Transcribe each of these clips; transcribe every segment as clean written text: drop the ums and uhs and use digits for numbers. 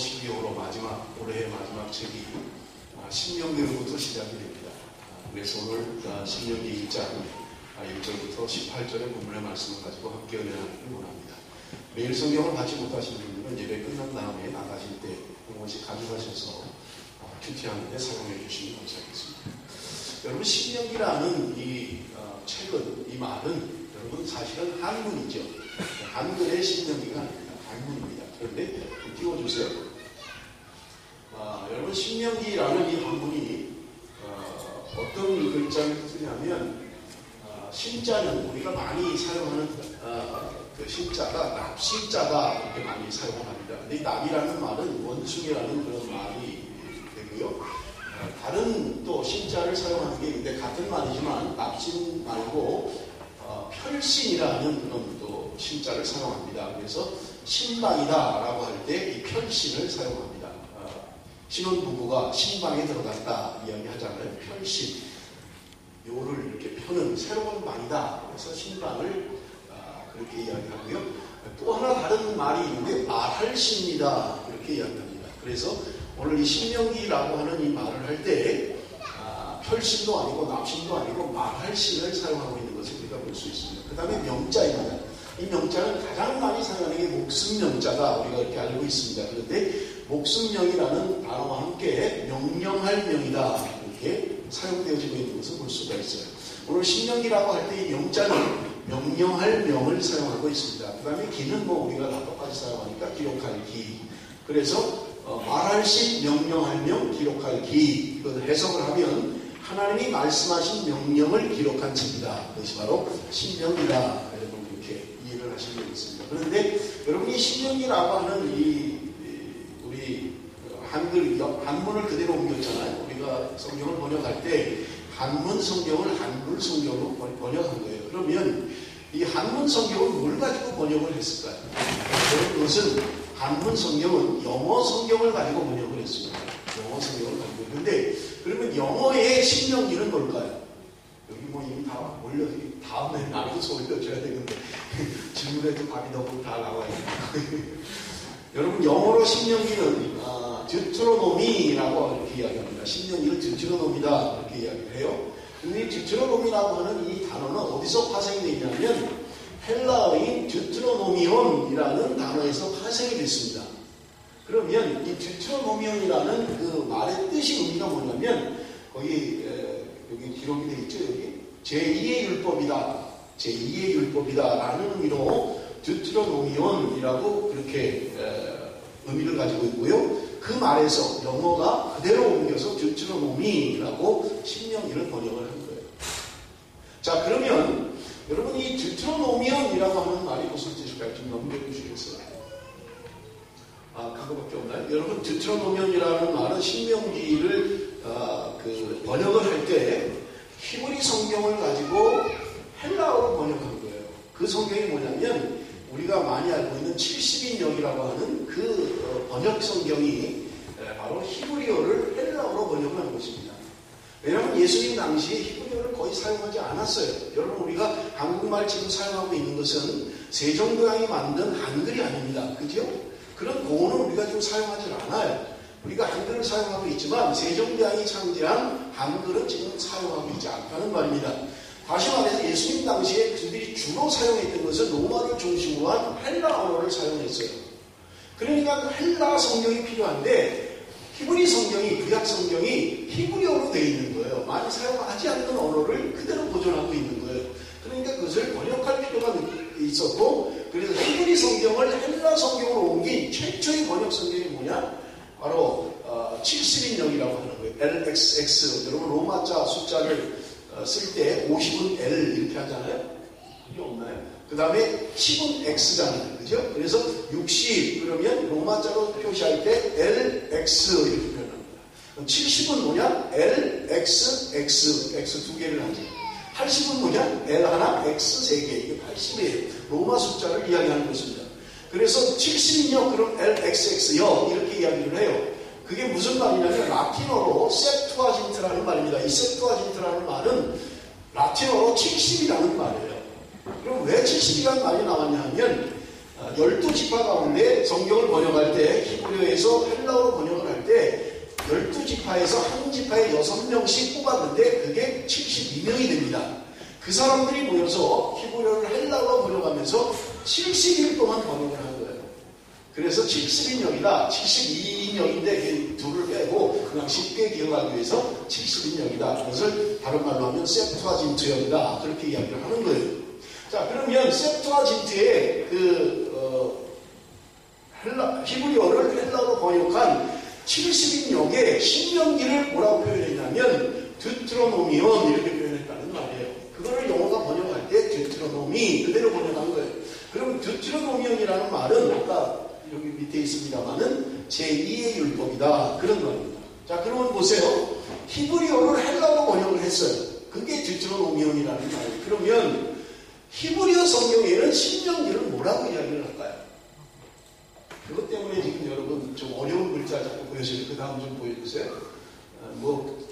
512호로 올해의 마지막 책이 신명기로부터 시작이 됩니다. 그래서 오늘 신명기 1장 1절부터 18절의 본문의 말씀을 가지고 함께 은혜 나누기를 원합니다. 매일 성경을 받지 못하시는 분들은 예배 끝난 다음에 나가실 때 한 번씩 가져가셔서 큐티하는 데 사용해 주시면 감사하겠습니다. 여러분, 신명기라는 이 책은, 이 말은 여러분 사실은 한문이죠. 한글의 신명기가 아닙니다. 한문입니다. 그런데 좀 띄워주세요. 여러분, 신명기라는 이 한문이 어떤 글자를 쓰냐면 신자는 우리가 많이 사용하는 그 신자가 납신자가 이렇게 많이 사용을 합니다. 근데 이 납이라는 말은 원숭이라는 그런 말이 되고요. 다른 또 신자를 사용하는 게 있는데 같은 말이지만 납신 말고 편신이라는 그런 또 신자를 사용합니다. 그래서 신방이다라고 할 때 이 편신을 사용합니다. 신혼부부가 신방에 들어갔다 이야기하잖아요. 편신. 요를 이렇게 펴는 새로운 방이다. 그래서 신방을 그렇게 이야기하고요. 또 하나 다른 말이 있는데 말할십니다. 이렇게 이야기합니다. 그래서 오늘 이 신명기라고 하는 이 말을 할 때 펼신도 아니고 납신도 아니고 말할신을 사용하고 있는 것을 우리가 볼 수 있습니다. 그 다음에 명자입니다. 이 명자는 가장 많이 사용하는 게 목숨명자가 우리가 이렇게 알고 있습니다. 그런데 목숨명이라는 단어와 함께 명령할 명이다 이렇게 사용되어지고 있는 것을 볼 수가 있어요. 오늘 신명기라고 할 때 이 명자는 명령할 명을 사용하고 있습니다. 그 다음에 기는 우리가 다 똑같이 사용하니까 기록할 기. 그래서 말할 신, 명령할 명, 기록할 기. 이걸 해석을 하면 하나님이 말씀하신 명령을 기록한 책이다. 그것이 바로 신명기다. 여러분 이렇게 이해를 하시면 되겠습니다. 그런데 여러분이 신명기라고 하는 우리 한문을 그대로 옮겼잖아요. 우리가 성경을 번역할 때 한문 성경을 한글 성경으로 번역한 거예요. 그러면 이 한문 성경은 뭘 가지고 번역을 했을까요? 그것은 한문 성경은 영어 성경을 가지고 번역을 했습니다. 영어 성경을 가지고. 근데 그러면 영어의 신명기는 뭘까요? 여기 이미 다 올려, 다음에 나눠서 올려줘야 되는데 질문에도 답이 너무 다 나와 있습니다. 여러분, 영어로 신명기는 듀트로노미라고 이렇게 이야기합니다. 신명기는 듀트로노미다 이렇게 이야기를 해요. 근데 듀트로노미라고 하는 이 단어는 어디서 파생이 되냐면 헬라어인 듀트로노미온이라는 단어에서 파생이 됐습니다. 그러면 이 듀트로노미온이라는 그 말의 뜻이 의미가 뭐냐면 여기 기록이 되어 있죠. 여기 제2의 율법이다. 제2의 율법이다라는 의미로 듀트로노미온이라고 그렇게 의미를 가지고 있고요. 그 말에서 영어가 그대로 옮겨서 듀트로노미라고 신명기를 번역을 한 거예요. 자, 그러면 여러분 이 듀트로노미온이라고 하는 말이 무슨 뜻일까요? 좀 넘겨주시겠어요? 그거밖에 없나요? 여러분, 듀트로노미온이라는 말은 신명기를 번역을 할 때 히브리 성경을 가지고 헬라어로 번역한 거예요. 그 성경이 뭐냐면 우리가 많이 알고 있는 70인역이라고 하는 그 번역 성경이 바로 히브리어를 헬라어로 번역을 한 것입니다. 왜냐하면 예수님 당시에 히브리어를 거의 사용하지 않았어요. 여러분, 우리가 한국말 지금 사용하고 있는 것은 세종대왕이 만든 한글이 아닙니다. 그죠? 그런 고어는 우리가 지금 사용하지 않아요. 우리가 한글을 사용하고 있지만 세종대왕이 창제한 한글은 지금 사용하고 있지 않다는 말입니다. 다시 말해서 예수님 당시에 그들이 주로 사용했던 것은 로마를 중심으로 한 헬라 언어를 사용했어요. 그러니까 그 헬라 성경이 필요한데 히브리 성경이, 구약 성경이 히브리어로 되어 있는 거예요. 많이 사용하지 않는 언어를 그대로 보존하고 있는 거예요. 그러니까 그것을 번역할 필요가 있었고, 그래서 히브리 성경을 헬라 성경으로 옮긴 최초의 번역 성경이 뭐냐? 바로 70인역이라고 하는 거예요. LXX. 여러분 로마자 숫자를 쓸 때 50은 L 이렇게 하잖아요. 그게 없나요? 그 다음에 10은 X잖아요. 그죠? 그래서 60 그러면 로마자로 표시할 때 LX 이렇게 표현합니다. 70은 뭐냐? LXX. X 두 개를 하죠. 80은 뭐냐? L 하나, X 세 개. 이게 80이에요. 로마 숫자를 이야기하는 것입니다. 그래서 70인역 그럼 LXX역 이렇게 이야기를 해요. 그게 무슨 말이냐면 라틴어로 셉투아진트라는 말입니다. 이 셉투아진트라는 말은 라틴어로 70이라는 말이에요. 그럼 왜 70이라는 말이 나왔냐 하면 12지파 가운데 성경을 번역할 때 히브리어 기독교에서 헬라어로 번역을 할 때 12지파에서 한 지파에 6명씩 뽑았는데 그게 72명이 됩니다. 그 사람들이 모여서 히브리어를 헬라어로 번역하면서 70일 동안 번역을 한 거예요. 그래서 70인역이다. 72인역인데 둘을 빼고 그냥 쉽게 기억하기 위해서 70인역이다. 그것을 다른 말로 하면 셉투아진트역이다. 그렇게 이야기를 하는 거예요. 자, 그러면 셉투아진트의 히브리어를 헬라어로 번역한 70인역의 신명기를 뭐라고 표현했냐면 드트로노미온 이렇게 표현했다는 말이에요. 그거를 영어가 번역할 때 드트로노미 그대로 번역한 거예요. 그럼 드트로노미온이라는 말은 아까 여기 밑에 있습니다만은 제2의 율법이다. 그런 말입니다. 자, 그러면 보세요. 히브리어를 헬라어로 번역을 했어요. 그게 드트로노미온이라는 말이에요. 그러면 히브리어 성경에는 신명기를 뭐라고 이야기를 할까요? 그것 때문에 지금 여러분 좀 어려운 글자 자꾸 보여주세요. 그 다음 좀 보여주세요.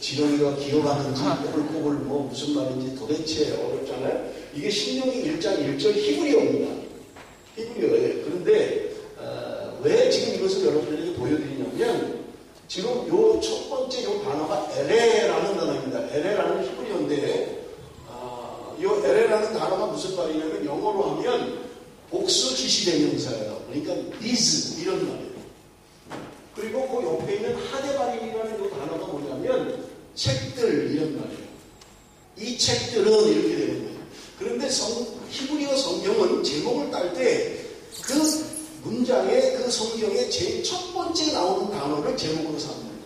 지렁이가 기어가는지 꼬불꼬불 무슨 말인지 도대체 어렵잖아요. 이게 신명기 1장 1절 히브리어입니다. 히브리어예요. 그런데 왜 지금 이것을 여러분들에게 보여드리냐면 지금 요 첫 번째 요 단어가 에레라는 단어입니다. 에레라는 히브리어인데 요 에레라는 단어가 무슨 말이냐면 영어로 하면 복수 지시대명사예요. 그러니까 these 이런 말이에요. 그리고 그 옆에 있는 하데바림이라는 이 단어가 뭐냐면 책들 이런 말이에요. 이 책들은 이렇게 되는 거예요. 그런데 히브리어 성경은 제목을 딸 때 그 문장의 그 성경의 제일 첫 번째 나오는 단어를 제목으로 삼는 거예요.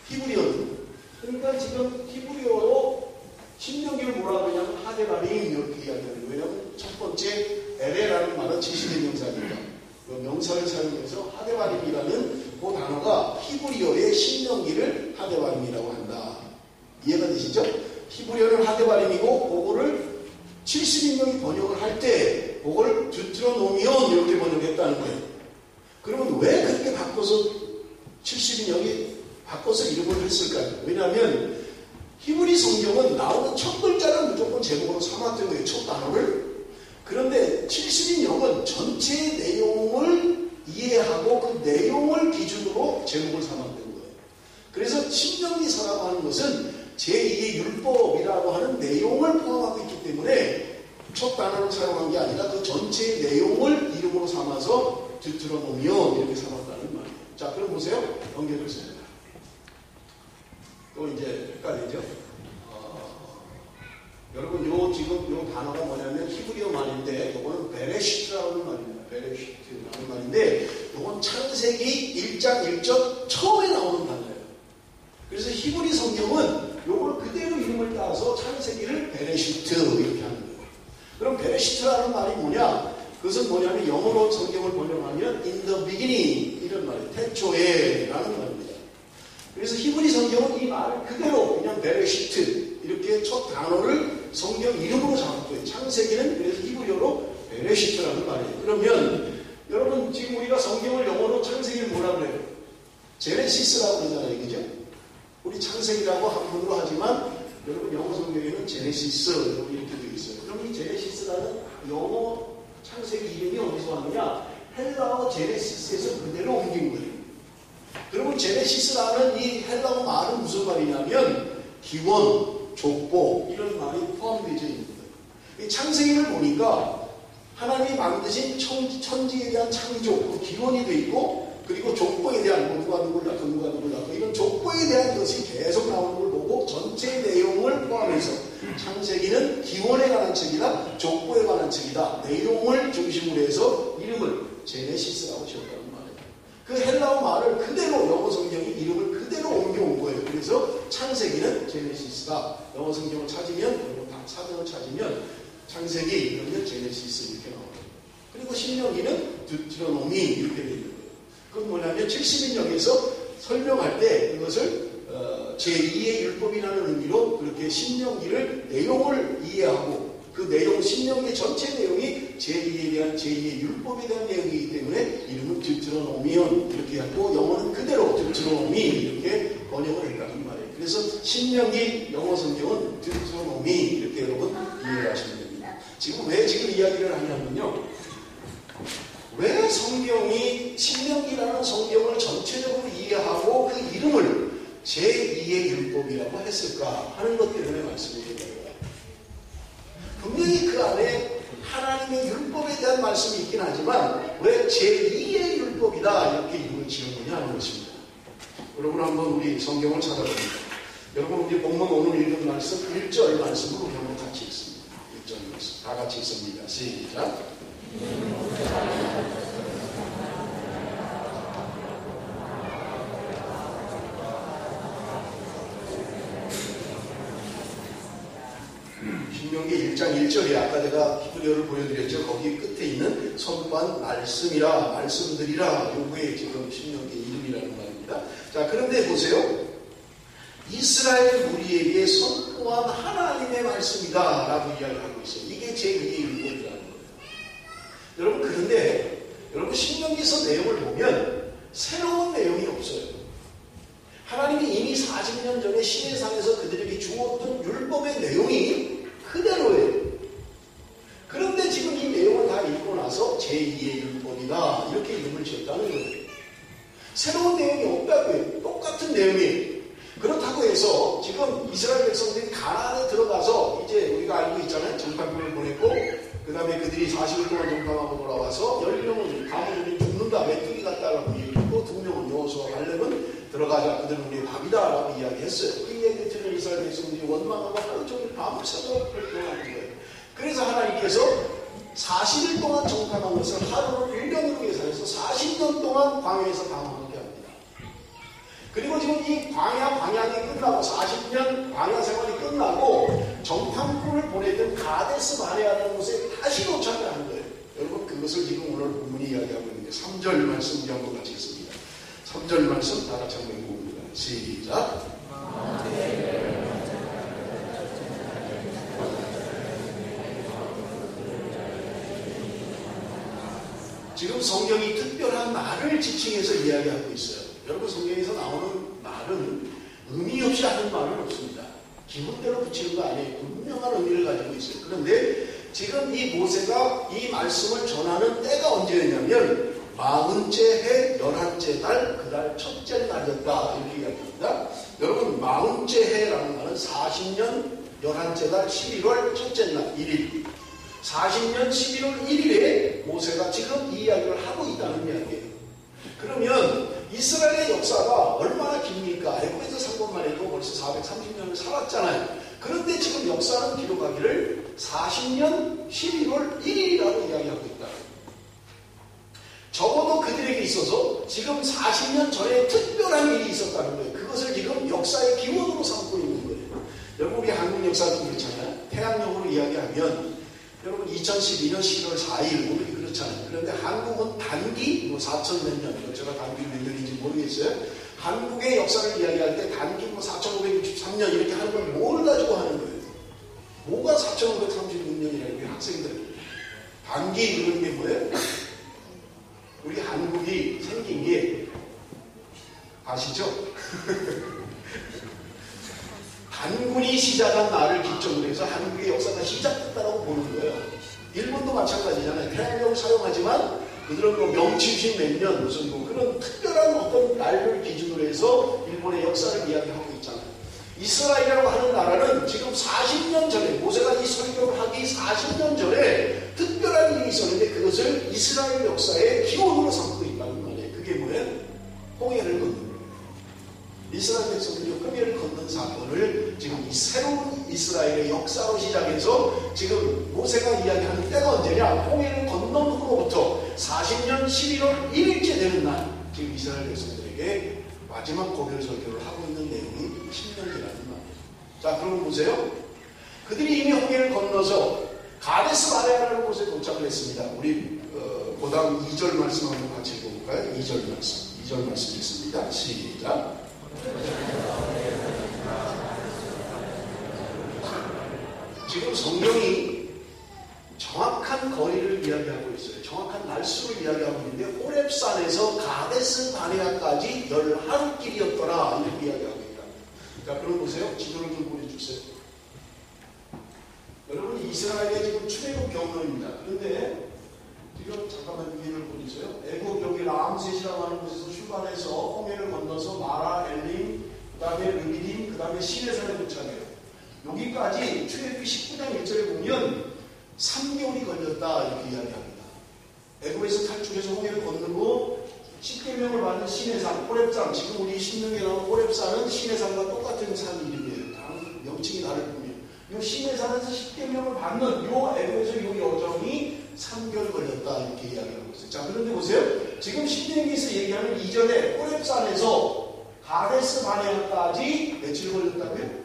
히브리어는. 그러니까 지금 히브리어로 신명기를 뭐라고 하냐면 하데바림 이렇게 이야기하는 거예요. 왜냐하면 첫 번째 에레라는 말은 지시대명사니까 그 명사를 사용해서 하데바림이라는 그 단어가 히브리어의 신명기를 하데바림이라고 한다. 이해가 되시죠? 히브리어는 하데바림이고 그거를 70인명이 번역을 할 때 그걸 드트로노미온 이렇게 번역했다는 거예요. 그러면 왜 그렇게 바꿔서 70인명이 바꿔서 이름을 했을까요? 왜냐하면 히브리 성경은 나오는 첫 글자를 무조건 제목으로 삼았던 거예요. 첫 단어를. 그런데 70인명은 전체 내용을 이해하고 그 내용을 기준으로 제목을 삼았던 거예요. 그래서 신명기서라고 하는 것은 제2의 율법이라고 하는 내용을 포함하고 있기 때문에 첫 단어를 사용한 게 아니라 그 전체의 내용을 이름으로 삼아서 드트로노미온 이렇게 삼았다는 말이에요. 자, 그럼 보세요. 넘겨주세요. 또 이제 헷갈리죠? 여러분, 지금 요 단어가 뭐냐면 히브리어 말인데, 요거는 베레시트라는 말입니다. 베레시트라는 말인데, 요건 창세기 1장 1절 처음에 나오는 단어예요. 그래서 히브리 성경은 요걸 그대로 이름을 따서 창세기를 베레시트 이렇게 하는 거예요. 그럼 베레시트라는 말이 뭐냐? 그것은 뭐냐면 영어로 성경을 번역하면 in the beginning 이런 말이에요. 태초에 라는 말입니다. 그래서 히브리 성경은 이 말을 그대로 그냥 베레시트 이렇게 첫 단어를 성경 이름으로 잡았고요. 창세기는 그래서 히브리어로 베레시트라는 말이에요. 그러면 여러분 지금 우리가 성경을 영어로 창세기를 뭐라 그래요? 제네시스라고 그러잖아요. 그죠? 우리 창세기라고 한문으로 하지만 여러분 영어 성경에는 제네시스 이렇게 되어 있어요. 그럼 이 제네시스라는 영어 창세기 이름이 어디서 왔느냐? 헬라어 제네시스에서 그대로 옮긴 거예요. 그러면 제네시스라는 이 헬라어 말은 무슨 말이냐면 기원, 족보 이런 말이 포함되어 있는 거예요. 이 창세기를 보니까 하나님이 만드신 천지에 대한 창조, 그 기원이 되어 있고 그리고 족보에 대한 누가 누굴 낳고 누가 누굴 낳고 이런 족보에 대한 것이 계속 나오는 걸 보고 전체 내용을 포함해서 창세기는 기원에 관한 책이다, 족보에 관한 책이다. 내용을 중심으로 해서 이름을 제네시스라고 지었다는 말이에요. 그 헬라어 말을 그대로 영어 성경이 이름을 그대로 옮겨온 거예요. 그래서 창세기는 제네시스다. 영어 성경을 찾으면 사전을 찾으면 창세기 이러면 제네시스 이렇게 나와요. 그리고 신명기는 드트로노미 이렇게 되어 있는 거예요. 그건 뭐냐면 70인역에서 설명할 때 이것을 제2의 율법이라는 의미로 그렇게 신명기를 내용을 이해하고 그 내용 신명기 전체 내용이 제2에 대한 제2의 율법에 대한 내용이기 때문에 이름은 드트로노미온 이렇게 하고 영어는 그대로 드트로노미 이렇게 번역을 했다는 말이에요. 그래서 신명기 영어 성경은 드트로노미 이렇게 여러분 이해하시면 됩니다. 지금 왜 지금 이야기를 하냐면요. 왜 성경이 신명기라는 성경을 전체적으로 이해하고 그 이름을 제2의 율법이라고 했을까 하는 것 때문에 말씀을 드려요. 분명히 그 안에 하나님의 율법에 대한 말씀이 있긴 하지만 왜 제2의 율법이다 이렇게 이름을 지었느냐 하는 것입니다. 여러분 한번 우리 성경을 찾아봅니다. 여러분 우리 본문 오늘 읽은 말씀 1절 말씀으로 우리 한번 같이 읽습니다. 1절 말씀 다 같이 읽습니다. 시작. 신명기 1장 1절에 아까 제가 히브리어를 보여드렸죠. 거기 끝에 있는 선포한 말씀이라 말씀들이라 요구의 지금 신명기 이름이라는 말입니다. 자, 그런데 보세요. 이스라엘 무리에게 선포한 하나님의 말씀이다 라고 이야기하고 있어요. 이게 제2의 율법이라는 거예요. 여러분 그런데 여러분 신명기서 내용을 보면 새로운 내용이 없어요. 하나님이 이미 40년 전에 시내산에서 그들에게 주었던 율법의 내용이 그대로예요. 그런데 지금 이 내용을 다 읽고 나서 제2의 율법이다 이렇게 이름을 지었다는 거예요. 새로운 내용이 없다고요. 똑같은 내용이에요. 그렇다고 해서 지금 이스라엘 백성들이 가나안에 들어가서 이제 우리가 알고 있잖아요. 정탐꾼을 보냈고 그 다음에 그들이 40일 동안 정탐하고 돌아와서 10명은 가문들이 죽는다 메뚜기 같다라고 얘기했고 2명은 여호수아 갈렙은 들어가자 그들은 우리의 밥이다 라고 이야기했어요. 그 이야기를 들은 이스라엘 백성들이 원망하고 하루 종일 밤을 새도록 활동하는 거예요. 그래서 하나님께서 40일 동안 정탐한 것을 하루를 1년으로 계산해서 40년 동안 광야에서 방황하게 합니다. 그리고 지금 이 광야이 끝나고 40년 광야 생활이 끝나고 정탐꾼을 보내던 가데스 바네아라는 곳에 다시 도착을 하는 거예요. 여러분 그것을 지금 오늘 본문이 이야기하고 있는데 3절 말씀 우리 한번 같이 읽습니다. 3절 말씀 다 같이 한번 읽어봅니다. 시작. 지금 성경이 특별한 말을 지칭해서 이야기하고 있어요. 여러분 성경에서 나오는 말은 의미 없이 하는 말은 없습니다. 기분대로 붙이는 거 아니에요. 분명한 의미를 가지고 있어요. 그런데 지금 이 모세가 이 말씀을 전하는 때가 언제였냐면 40째 해 11째 달 그 달 첫째 날이었다 이렇게 이야기합니다. 여러분 40째 해라는 말은 40년 11째 달 11월 첫째 날 1일 40년 11월 1일에 모세가 지금 이 이야기를 하고 있다는 이야기예요. 그러면 이스라엘의 역사가 얼마나 깁니까? 애굽에서 산 것만 해도 벌써 430년을 살았잖아요. 그런데 지금 역사는 기록하기를 40년 11월 1일이라고 이야기하고 있다. 적어도 그들에게 있어서 지금 40년 전에 특별한 일이 있었다는 거예요. 그것을 지금 역사의 기원으로 삼고 있는 거예요. 여러분 우리 한국 역사도 그렇잖아요. 태양력으로 이야기하면 여러분 2012년 11월 4일 오늘이 그렇잖아요. 그런데 한국은 단기 4천 몇 년, 제가 단기 몇 년인지 모르겠어요. 한국의 역사를 이야기할 때 단기 4563년 이렇게 하는 걸 뭘 가지고 하는 거예요? 뭐가 4536년이라는 게 학생들 단기 이런 게 뭐예요? 우리 한국이 생긴 게 아시죠? 단군이 시작한 날을 기점으로 해서 한국의 역사가 시작됐다고 보는 거예요. 일본도 마찬가지잖아요. 태양력을 사용하지만 그들은 뭐 명칭신 몇 년 무슨 뭐 그런 특별한 어떤 날을 기준으로 해서 일본의 역사를 이야기하고 있잖아요. 이스라엘이라고 하는 나라는 지금 40년 전에 모세가 이 설교를 하기 40년 전에 특별한 일이 있었는데 그것을 이스라엘 역사의 기원으로 삼고 있다는 말이에요. 그게 뭐예요? 홍해를 걷는 거예요. 이스라엘 백성들이 홍해를 걷는 사건을 지금 이 새로운 이스라엘의 역사로 시작해서 지금 모세가 이야기하는 때가 언제냐? 홍해를 건넌 후로부터 40년 11월 1일째 되는 날 지금 이스라엘 백성들에게 마지막 고별 설교를 하고 있는 내용이 신명기라는 말이에요. 자, 그럼 보세요. 그들이 이미 홍해를 건너서 가데스 바네아라는 곳에 도착을 했습니다. 우리 고다음 2절 말씀 한번 같이 읽어볼까요? 2절 말씀 읽습니다. 시작. 지금 성경이 정확한 거리를 이야기하고 있어요. 정확한 날수를 이야기하고 있는데 호렙산에서 가데스 바네아까지 11길이었더라 이렇게 이야기하고 있다. 자, 그럼 보세요. 지도를 좀 보여주세요. 여러분 이스라엘의 지금 출애굽 경로입니다. 그런데 지금 잠깐만 위를 보세요. 애국 여기 라암셋이라고 하는 곳에서 출발해서 홍해를 건너서 마라, 엘림, 그 다음에 르비딤, 그 다음에 시내산에 도착해요. 여기까지 출애굽기 19장 1절에 보면 3개월이 걸렸다 이렇게 이야기합니다. 애국에서 탈출해서 홍해를 건너고 10계명을 받은 시내산, 호렙산, 지금 우리 신명에 나온 호렙산은 시내산과 똑같은 산 이름이에요. 다른 명칭이 다를 뿐이에요. 이 시내산에서 10계명을 받는 이 애국에서 이 여정이 3개월 걸렸다 이렇게 이야기하고 있어요. 자, 그런데 보세요. 지금 신명기에서 얘기하는 이전에 호렙산에서 가데스 바네아까지 며칠 걸렸다고요?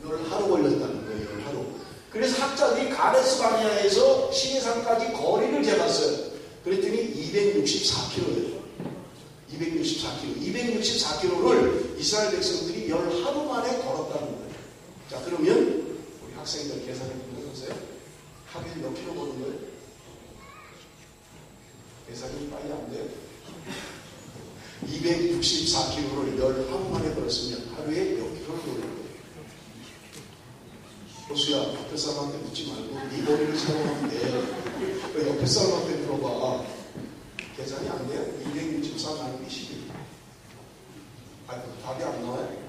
열하루 걸렸다는 거예요. 열하루. 그래서 학자들이 가데스 바네아에서 시내산까지 거리를 재봤어요. 그랬더니 264km예요. 264km를 이스라엘 백성들이 열하루 만에 걸었다는 거예요. 자, 그러면 우리 학생들 계산해 보세요. 하루에 몇 킬로 거는 거예요? 계산이 빨리 안 돼요. 264km를 열하루 만에 걸었으면 하루에 몇 킬로를 거는 거예요? 호수야, 옆에 사람한테 묻지 말고 네 머리를 사용하면 돼. 왜 옆에 사람한테 물어봐. 계산이 안 돼요? 264 나누기 11. 답이 안 나와요?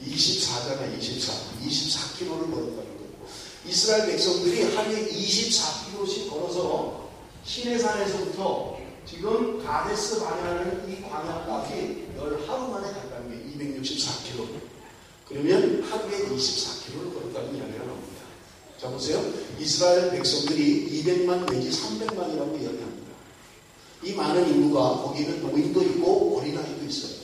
24잖아, 24. 24km를 걸었다는 거예요. 이스라엘 백성들이 하루에 24km씩 걸어서 시내산에서부터 지금 가데스 바네아라는 이 광야까지 열하루 만에 갔다는 게 264km. 그러면 하루에 24km를 걸었다는 이야기가 나옵니다. 자, 보세요. 이스라엘 백성들이 200만 내지 300만이라고 이야기합니다. 이 많은 인구가 거기는 노인도 있고 어린아이도 있어요.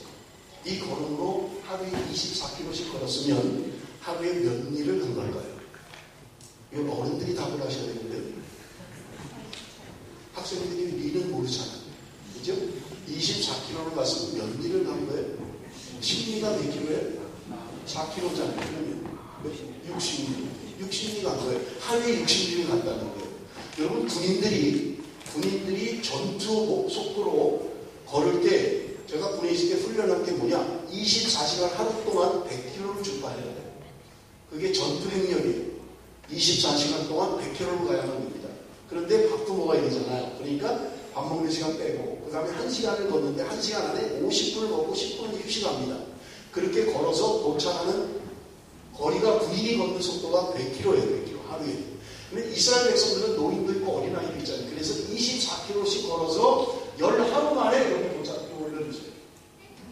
이 걸음으로 하루에 24km씩 걸었으면 하루에 몇 일을 한 걸까요? 이건 어른들이 답을 하셔야 되는데 학생들이 미는 모르잖아요. 그죠? 24km를 갔으면 몇 일을 한 거예요? 10리가 몇 킬로예요? 4km잖아요. 그러면 60리 간 거예요. 하루에 60리를 갔다는 거예요. 여러분, 군인들이 전투 속도로 걸을 때, 제가 군에 있을 때 훈련한 게 뭐냐? 24시간 하루 동안 100km를 주파해야 돼요. 그게 전투 행렬이에요. 24시간 동안 100km를 가야만 합니다. 그런데 밥도 먹어야 되잖아요. 그러니까 밥 먹는 시간 빼고, 그 다음에 1시간을 걷는데 1시간 안에 50분을 먹고 10분을 휴식합니다. 그렇게 걸어서 도착하는 거리가 군인이 걷는 속도가 100km예요. 100km 하루에. 근데 이스라엘 백성들은 노인도 있고 어린아이도 있잖아요. 그래서 24km씩 걸어서 열하루 만에 여기 도착을 올려주세요.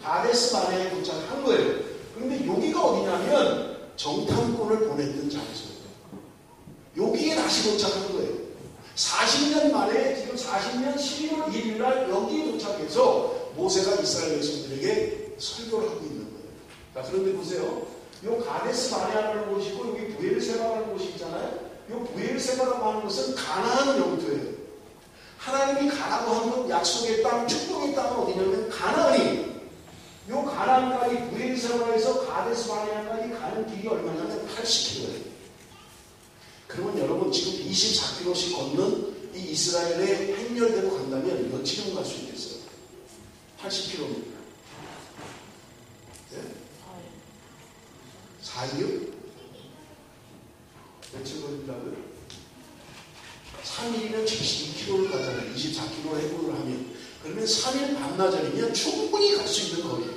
가데스 바네아에 도착한 거예요. 그런데 여기가 어디냐면 정탐꾼을 보냈던 장소예요. 여기에 다시 도착한 거예요. 40년 만에 지금 40년 12월 1일 날 여기에 도착해서 모세가 이스라엘 백성들에게 설교를 하고 있는 거예요. 자, 그런데 보세요. 요 가데스 바네아라는 곳이고 여기 브엘세바라는 곳이 있잖아요. 요 브엘세바라고 하는 것은 가나안 영토예요. 하나님이 가라고 한 것, 약속의 땅, 축복의 땅은 어디냐면 가나안이. 요 가나안까지 브엘세바에서 가데스 바네아까지 가는 길이 얼마냐면 80km예요. 그러면 여러분 지금 24km씩 걷는 이 이스라엘의 행렬대로 간다면 며칠은 갈 수 있겠어요? 80km입니다. 네? 4일이요? 며칠 걸린다고요? 3일이면 72km를 가잖아요. 24km 해군을 하면. 그러면 3일 반나절이면 충분히 갈 수 있는 거리예요.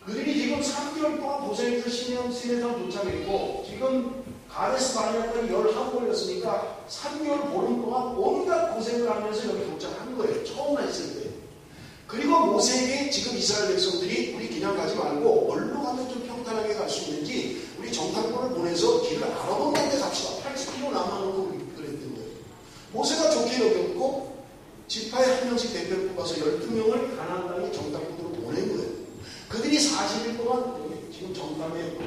그들이 지금 3개월 동안 고생해서 시내산 도착했고 지금 가데스 바네아까지 열하루 걸렸으니까 3개월 보름 동안 온갖 고생을 하면서 여기 도착한 거예요. 처음 했을 때. 그리고 모세에게 지금 이스라엘 백성들이 우리 그냥 가지 말고 어디로 가면 좀 평탄하게 갈 수 있는지 우리 정탐꾼을 보내서 길을 알아보는 데 갑시다. 80km 남아놓고 그랬던 거예요. 모세가 좋게 여겼고 지파에 한 명씩 대표를 뽑아서 12명을 가나안 땅에 정탐꾼으로 보낸 거예요. 그들이 40일 동안 여기 지금 정탐에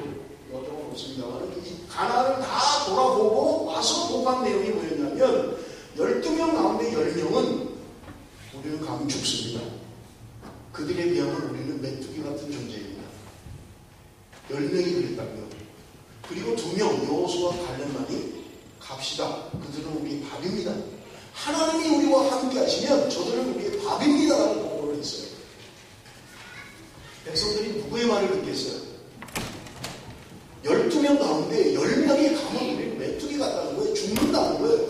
여정은 없습니다만 가나안을 다 돌아보고 와서 보고한 내용이 뭐였냐면 12명 가운데 10명은 우리는 가면 죽습니다. 그들에 비하면 우리는 메뚜기 같은 존재입니다. 10명이 그랬다고요. 그리고 2명 여호수아 갈렙만이 갑시다. 그들은 우리의 밥입니다. 하나님이 우리와 함께 하시면 저들은 우리의 밥입니다. 라고 보고를 했어요. 백성들이 누구의 말을 듣겠어요? 12명 가운데 10명이 가면 우리는 메뚜기 같다는 거예요. 죽는다는 거예요.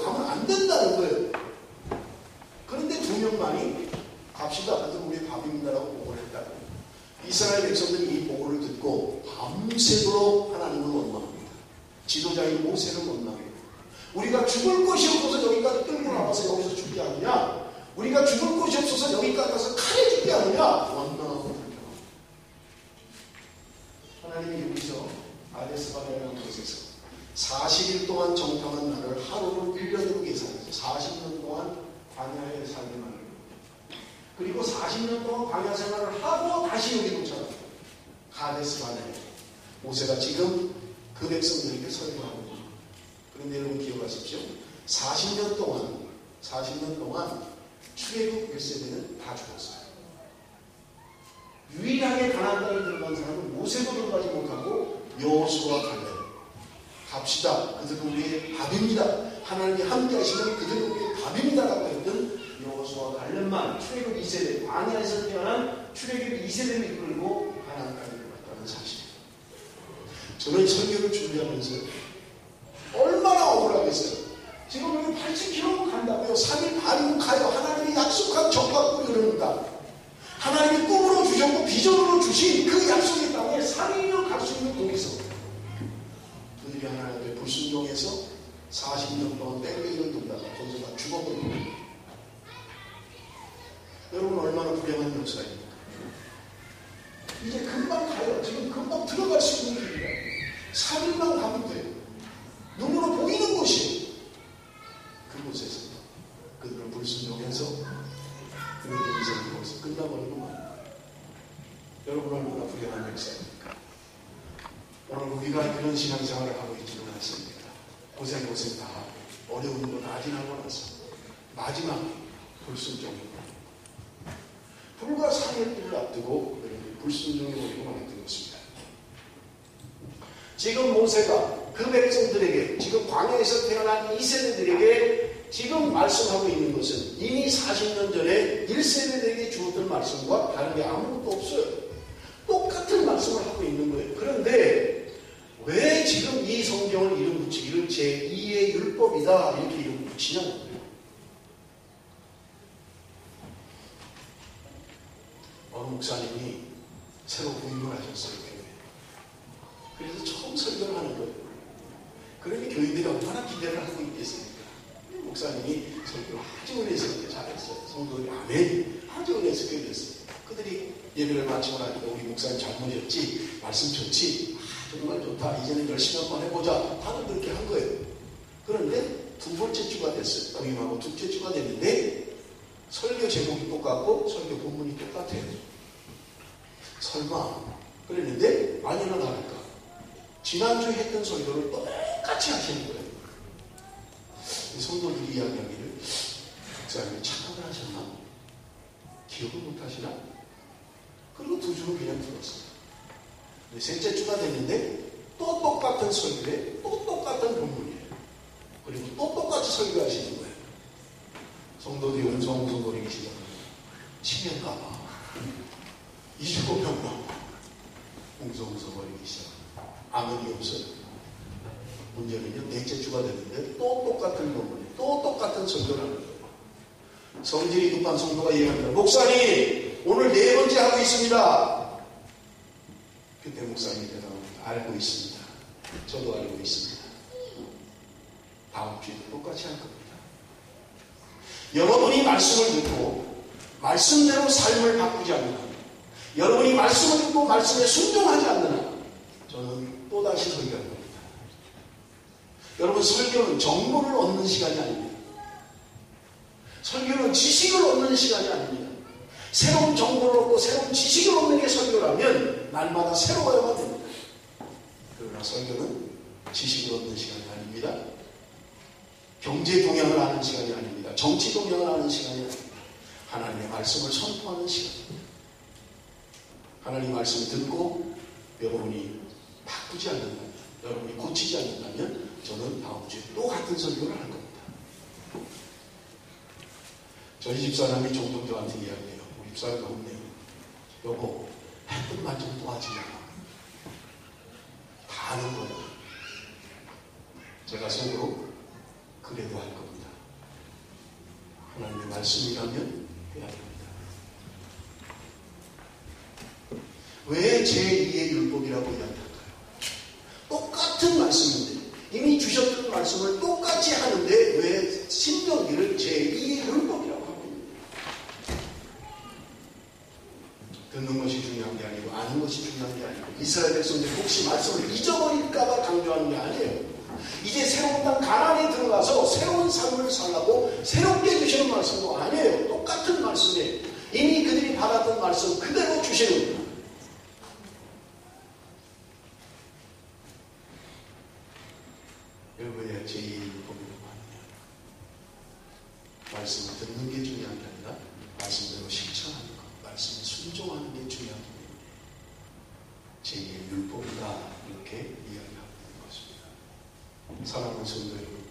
갑시다. 그래서 우리 밥입니다라고 보고를 했다고. 이스라엘 백성들이 이 보고를 듣고 밤새도록 하나님을 원망합니다. 지도자인 모세를 원망해요. 우리가 죽을 곳이 없어서 여기까지 끌고 나와서 여기서 죽게 하느냐? 우리가 죽을 곳이 없어서 여기까지 가서 칼에 죽게 하느냐? 원망하고 불평하고. 하나님이 여기서 아데스 바네라는 곳에서 40일 동안 정탐한 날을 하루를 1년으로 계산해서 40년 동안 광야에 살게 만듭니다. 그리고 40년 동안 광야 생활을 하고 다시 여기 도착합니다. 가데스 바네. 모세가 지금 그 백성들에게 설교하고 있습니다. 그런데 여러분 기억하십시오. 40년 동안 출애굽 1세대는 다 죽었어요. 유일하게 가나안 땅에 들어간 사람은 모세도 들어가지 못하고 여호수아와 갈렙. 갑시다. 그들은 우리의 밥입니다. 하나님이 함께 하시면 그들은 우리의 밥입니다라고 했던 여호수아와 갈렙만 출애굽 2세대, 광야에서 태어난 출애굽 2세대를 이끌고 가나안 땅에 들어갔다는 사실입니다. 저는 설교를 준비하면서 얼마나 억울하겠어요. 지금 여기 80km 간다고요. 3일 반이면 가요. 하나님이 약속한 적받고 이러는다. 하나님이 꿈으로 주셨고 비전으로 주신 그 약속의 땅에 3일이면 갈 수 있는 거기서 그들이 하나님의 불순종해서 40년 동안 뺑뺑이를 돌다가 거기서 다 죽어버리고. 여러분 얼마나 불행한 역사입니까? 이제 금방 가요. 지금 금방 들어갈 수 있는 길이에요. 3일만 가면 돼요. 눈으로 보이는 곳이 그곳에서 그들은 불순종해서 그들의 인생이 거기서 끝나버리고만. 여러분 얼마나 불행한 역사입니까? 오늘 우리가 그런 신앙생활을 하고 있지는 않습니다. 고생 다 하고 어려운 거 다 지나고 나서 마지막 불순종이고 불과 3일을 앞두고 불순종이 오리고 말았던 것입니다. 지금 모세가 그 백성들에게, 지금 광야에서 태어난 2세대들에게 지금 말씀하고 있는 것은 이미 40년 전에 1세대들에게 주었던 말씀과 다른 게 아무것도 없어요. 똑같은 말씀을 하고 있는 거예요. 그런데 왜 지금 이 성경을 이름 붙이기를 제2의 율법이다 이렇게 이름 붙이냐는 거예요. 어느 목사님이 새로 부임을 하셨어요. 교회에. 그래서 처음 설교를 하는 거예요. 그러니 교인들이 얼마나 기대를 하고 있겠습니까? 목사님이 설교를 아주 은혜스럽게 잘했어요. 성도들이 아멘 아주 은혜스럽게 됐어요. 그들이 예배를 마치고 나니까 우리 목사님 잘못이었지, 말씀 좋지, 정말 좋다, 이제는 열심히 한번 해보자, 다들 그렇게 한 거예요. 그런데 두 번째 주가 됐어요. 부임하고 둘째 주가 됐는데 설교 제목이 똑같고 설교 본문이 똑같아요. 설마 그랬는데 아니나 다를까 지난주에 했던 설교를 똑같이 하시는 거예요. 성도들이 이야기하기를 목사님이 착각을 하셨나? 기억을 못 하시나? 그리고 두 주는 그냥 들었어요. 셋째 주가 됐는데 또 똑같은 설교에 또 똑같은 본문이에요. 그리고 또 똑같이 설교하시는 거예요. 성도들이 웅성웅성거리기 시작합니다. 치면가봐. 2주 보면 웅성웅성거리기 시작합니다. 아무리 없어요. 문제는요, 넷째 주가 됐는데 또 똑같은 본문에 또 똑같은 설교를 하는 거예요. 성질이 급한 성도가 얘기합니다. 목사님, 오늘 네 번째 하고 있습니다. 그때 목사님이 대답합니다. 알고 있습니다. 저도 알고 있습니다. 다음 주에도 똑같이 할 겁니다. 여러분이 말씀을 듣고 말씀대로 삶을 바꾸지 않는 한, 여러분이 말씀을 듣고 말씀에 순종하지 않는 한, 저는 또다시 설교할 겁니다. 여러분, 설교는 정보를 얻는 시간이 아닙니다. 설교는 지식을 얻는 시간이 아닙니다. 새로운 정보를 얻고 새로운 지식을 얻는 게 설교라면 날마다 새로워야만 됩니다. 그러나 설교는 지식을 얻는 시간이 아닙니다. 경제 동향을 아는 시간이 아닙니다. 정치 동향을 아는 시간이 아닙니다. 하나님의 말씀을 선포하는 시간입니다. 하나님의 말씀을 듣고 여러분이 바꾸지 않는다면, 여러분이 고치지 않는다면 저는 다음 주에 또 같은 설교를 할 겁니다. 저희 집사람이 종종 저한테 이야기해요. 우리 집사람이 없네요. 여보, 했던 말 좀 또 하지 마. 다 아는 거예요. 제가 속으로 그래도 할 겁니다. 하나님의 말씀이라면 해야 됩니다. 왜 제2의 율법이라고 이야기할까요? 똑같은 말씀인데 이미 주셨던 말씀을 똑같이 하는데 왜 신명기를 제2의 율법이라고 하고 있는가? 듣는 것이 중요한 게 아니고 아는 것이 중요한 게 아니고 이스라엘 백성들이 혹시 말씀을 잊어버릴까 봐 강조하는 게 아니에요. 이제 새로운 땅 가나안에 들어가서 새로운 삶을 살라고 새롭게 주시는 말씀도 아니에요. 똑같은 말씀이에요. 이미 그들이 받았던 말씀 그대로 주시는 거예요. 여러분의 제2의 율법이라고 하느냐? 말씀을 듣는 게 중요한 게 아니라 말씀대로 실천하는 것, 말씀에 순종하는 게 중요한 겁니다. 제2의 율법이다 이렇게 이야기하고 있는 것입니다. 사랑하는 성도 여러분,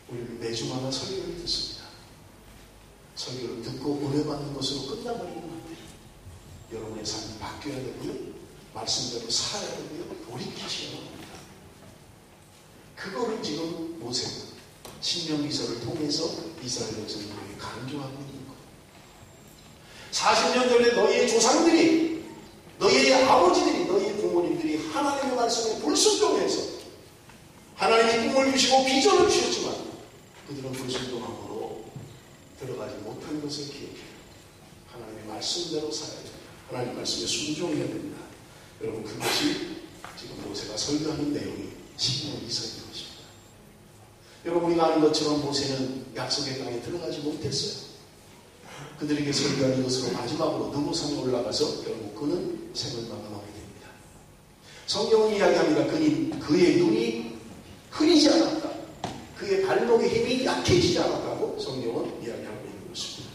우리는 매주마다 설교를 듣습니다. 설교를 듣고 은혜 받는 것으로 끝나버리면 안 돼요. 여러분의 삶이 바뀌어야 되고요. 말씀대로 살아야 되고요. 돌이키셔야 합니다. 그거를 지금 모세가 신명기서를 통해서 이스라엘 백성들에게 강조하고 있는 거예요. 40년 전에 너희의 조상들이, 너희의 아버지들이, 너희의 부모님들이 하나님의 말씀에 불순종해서 하나님이 꿈을 주시고 비전을 주셨지만 그들은 불순종함으로 들어가지 못한 것을 기억해요. 하나님의 말씀대로 살아야 됩니다. 하나님의 말씀에 순종해야 됩니다. 여러분, 그것이 지금 모세가 설교하는 내용이 신명기서인 것입니다. 여러분, 우리가 아는 것처럼 모세는 약속의 땅에 들어가지 못했어요. 그들에게 설교하는 것으로 마지막으로 느보산에 올라가서 결국 그는 생을 마감하게 됩니다. 성경은 이야기합니다. 그의 눈이 흐리지 않았다. 그의 발목의 힘이 약해지지 않았다고 성경은 이야기하고 있는 것입니다.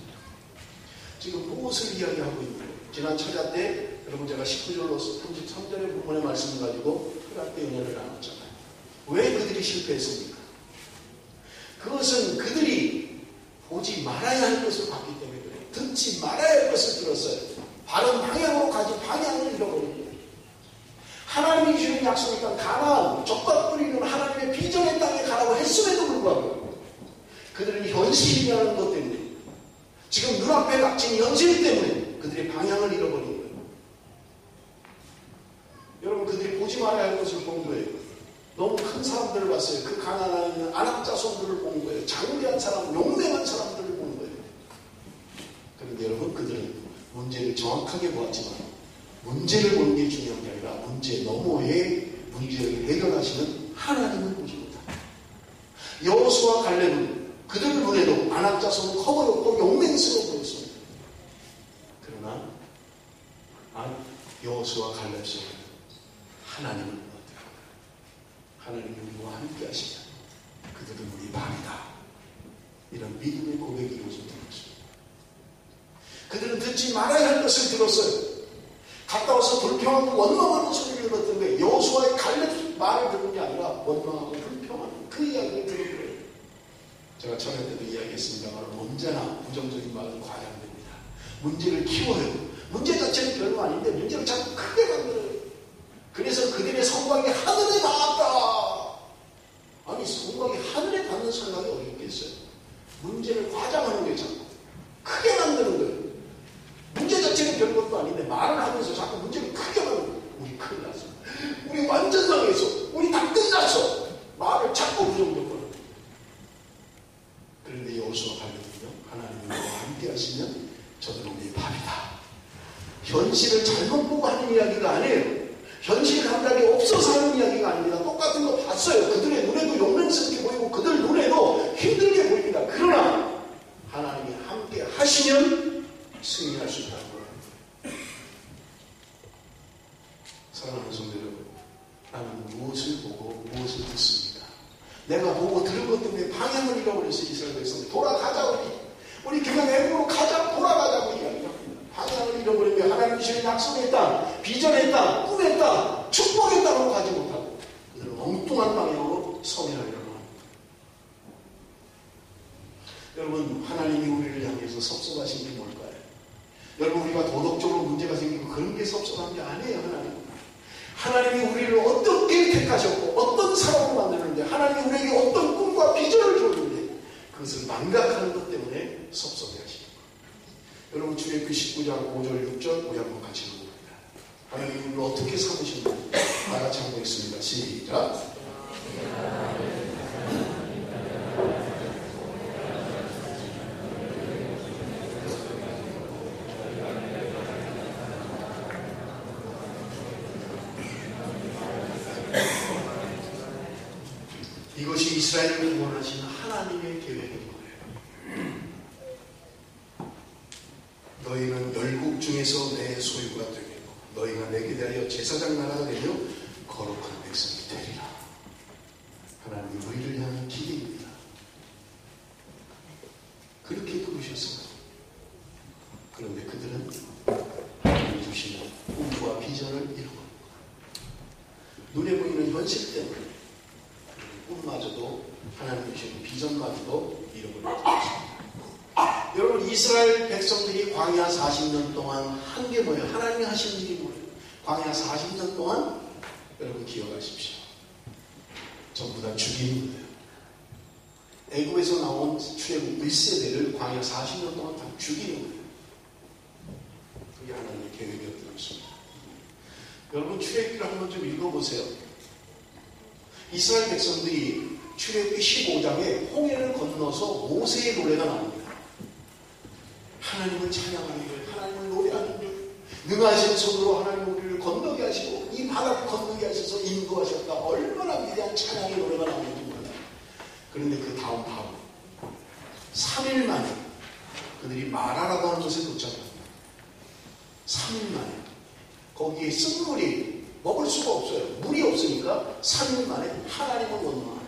지금 무엇을 이야기하고 있는 거예요? 지난 철야 때 여러분 제가 19절로 33절의 부분의 말씀을 가지고 철야 때 은혜를 나눴잖아요. 왜 그들이 실패했습니까? 그것은 그들이 보지 말아야 할 것을 봤기 때문에 그래요. 듣지 말아야 할 것을 들었어요. 바른 방향으로 가지 방향을 잃어버린 거예요. 하나님이 주신 약속의 땅 가나안, 젖과 꿀이는 하나님의 비전의 땅에 가라고 했음에도 불구하고 그들은 현실이라는 것 때문에 지금 눈앞에 닥친 현실 때문에 그들의 방향을 잃어버린 거예요. 여러분, 그들이 보지 말아야 할 것을 본 거예요. 너무 큰 사람들을 봤어요. 그 가나안에 있는 아낙자손들을 본 거예요. 장대한 사람, 용맹한 사람들을 본 거예요. 그런데 여러분, 그들은 문제를 정확하게 보았지만 문제를 보는 게 중요한 게 아니라 문제 너머의 문제를 해결하시는 하나님을 보지 못합니다. 여호수아 갈렙은 그들 눈에도 아낙자손은 커 보였고 용맹스러워 보였습니다. 그러나 여호수아 갈렙 속에 하나님을 보았더라고요. 하나님이 우리와 함께 하시면 그들은 우리 방이다. 이런 믿음의 고백이 이루어졌던 것입니다. 그들은 듣지 말아야 할 것을 들었어요. 갔다 와서 불평하고 원망하는 소리를 듣던 거예요. 여호수아의 갈렙 말을 듣는 게 아니라 원망하고 불평하는 그 이야기를 들은 거예요. 제가 처음에 때도 이야기했습니다만 언제나 부정적인 말은 과장됩니다. 문제를 키워요. 문제 자체는 별거 아닌데 문제를 자꾸 크게 만들어요. 그래서 그들의 성곽이 하늘에 닿았다. 아니, 성곽이 하늘에 닿는 생각이 어디 있겠어요? 문제를 과장하는 게 자꾸 크게 만드는 거예요. 문제 자체는 별것도 아닌데 말을 하면서 자꾸 문제를 크게 만드는 거예요. 우리 큰일 났어. 우리 완전 망했어. 우리 다 끝났어. 말을 자꾸 부정적으로. 그런데 여호수아 갈렙은요, 하나님과 함께 하시면 저들은 우리의 밥이다. 현실을 잘못 보고 하는 이야기가 아니에요. 현실 감각이 없어서 하는 이야기가 아닙니다. 똑같은 거 봤어요. 그들의 눈에도 용맹스럽게 보이고 그들 눈에도 힘들게 보입니다. 그러나 하나님이 함께 하시면 승리할 수 있다는 거예요. 사랑하는 성도 여러분, 나는 무엇을 보고 무엇을 듣습니까? 내가 보고 들은 것 때문에 방향을 잃어버렸어요. 이스라엘 백성. 돌아가자 우리 교회 내부로 가자, 돌아가자고 이야기합니다. 방향을 잃어버리며 하나님 주시는 약속의 땅, 비전의 땅, 꿈의 땅, 축복의 땅으로 가지 못하고 그들은 엉뚱한 방향으로 성행하려고 합니다. 여러분, 하나님이 우리를 향해서 섭섭하신 게 뭘까요? 여러분, 우리가 도덕적으로 문제가 생기고 그런 게 섭섭한 게 아니에요. 하나님이 우리를 어떻게 택하셨고 어떤 사람으로 만드는데 하나님이 우리에게 어떤 꿈과 비전을 줬는데 그것을 망각하는 것 때문에 섭섭해 하십니다. 여러분, 출애굽기 19장 5절 6절 우리 한번 같이 읽어봅니다. 하나님이 우리를 어떻게 삼으셨는지 다 같이 한번 보겠습니다. 시작. 이것이 이스라엘을 구원하시는 하나님의 계획인 거예요. 너희는 열국 중에서 내 소유가 되겠고 너희가 내게 대하여 제사장 나라가 되며 거룩한 백성이 되리라. 하나님이 너희를 향한 기대입니다. 그렇게 부르셨어요. 그런데 그들은 하나님이 주시는 꿈과 비전을 잃어버립니다. 눈에 보이는 현실 때문에 꿈마저도 하나님 주신 비전마저도 잃어버렸습니다. 여러분, 이스라엘 백성들이 광야 40년 동안 한 게 뭐예요? 하나님이 하신 일이 뭐예요? 광야 40년 동안 여러분 기억하십시오. 전부 다 죽이는 거예요. 애굽에서 나온 출애굽 1세대를 광야 40년 동안 다 죽이는 거예요. 그게 하나님의 계획이었던 것입니다. 여러분, 출애굽기를 한번 좀 읽어보세요. 이스라엘 백성들이 출애굽기 15장에 홍해를 건너서 모세의 노래가 나옵니다. 하나님을 찬양하는 거예요. 하나님을 노래하는 거예요. 능하신 손으로 하나님 우리를 건너게 하시고 이 바다를 건너게 하셔서 인도하셨다. 얼마나 위대한 찬양의 노래가 나오는지 몰라요. 그런데 그 다음 바로 3일 만에 그들이 마라라고 하는 곳에 도착합니다. 3일 만에 거기에 쓴물이 먹을 수가 없어요. 물이 없으니까 3일 만에 하나님을 원망합니다.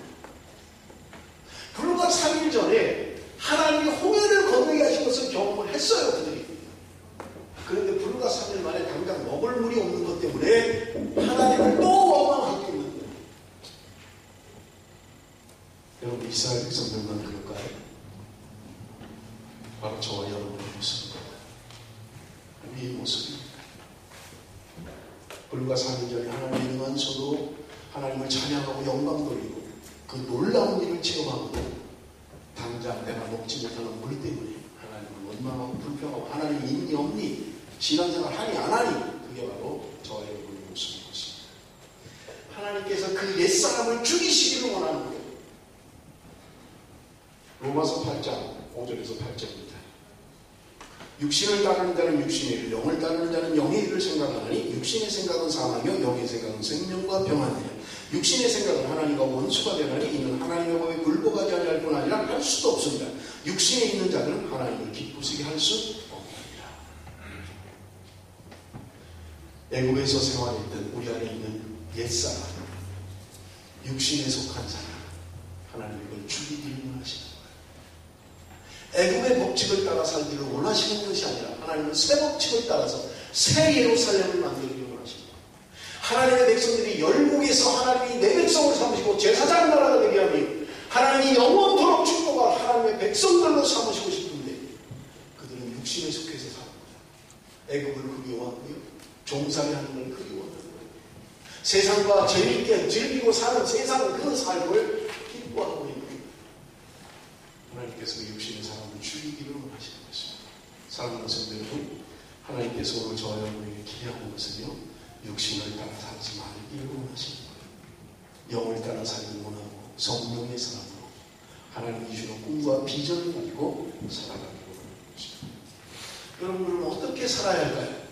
불과 3일 전에 하나님이 홍해를 건너게 하신 것을 경험을 했어요. 그들이. 그런데 불과 3일 만에 당장 먹을 물이 없는 것 때문에 하나님을 또 원망하고 있는 거예요. 여러분, 이스라엘 백성들만 그럴까요? 바로 저와 여러분의 모습입니다. 우리의 모습입니다. 불과 3일 전에 하나님의 능한 손으로 하나님을 찬양하고 영광 돌리고 그 놀라운 일을 체험하고도 당장 내가 먹지 못하는 물 때문에 하나님을 원망하고 불평하고 하나님 있니 없니 신앙생활 하니 안 하니 그게 바로 저와 여러분의 모습인 것입니다. 하나님께서 그 옛사람을 죽이시기를 원하는 거예요. 로마서 8장 5절에서 8절입니다. 육신을 따르는 자는 육신의 일, 영을 따르는 자는 영의 일을 생각하나니 육신의 생각은 사망이요 영의 생각은 생명과 평안이라. 육신의 생각은 하나님과 원수가 되나니 이는 하나님의 법에 굴복하지 아니할 뿐 아니라 할 수도 없습니다. 육신에 있는 자들은 하나님을 기쁘시게 할 수 없느니라. 애굽에서 생활했던 우리 안에 있는 옛사람, 육신에 속한 사람, 하나님이 그걸 죽이기를 원하시는 거예요. 애굽의 법칙을 따라 살기를 원하시는 것이 아니라 하나님은 새 법칙을 따라서 새 예루살렘을 만들기를 원하십니다. 하나님의 백성들이 열국에서 하나님이 내 백성을 삼으시고 제사장 나라가 되게 하며 하나님이 영원토록 축복할 하나님의 백성들로 삼으시고 싶은데 그들은 육신에 속해서 살았고요. 애굽을 그리워하고요. 종살이하는 걸 그리워하는 거예요. 세상과 재밌게 즐기고 사는 세상의 그 삶을 기뻐하고 있는 거예요. 하나님께서 육신의 사람을 죽이기를 원하시는 것입니다. 사랑하는 성도여러분, 하나님께서 오늘 저와 여러분에게 기대하는 것은요, 육신을 따라 살지 말기를 원하시는 거예요. 영을 따라 살기를 원하고 성령의 사람으로 하나님이 주는 꿈과 비전을 가지고 살아가기를 원하는 것입니다. 여러분은 어떻게 살아야 할까요?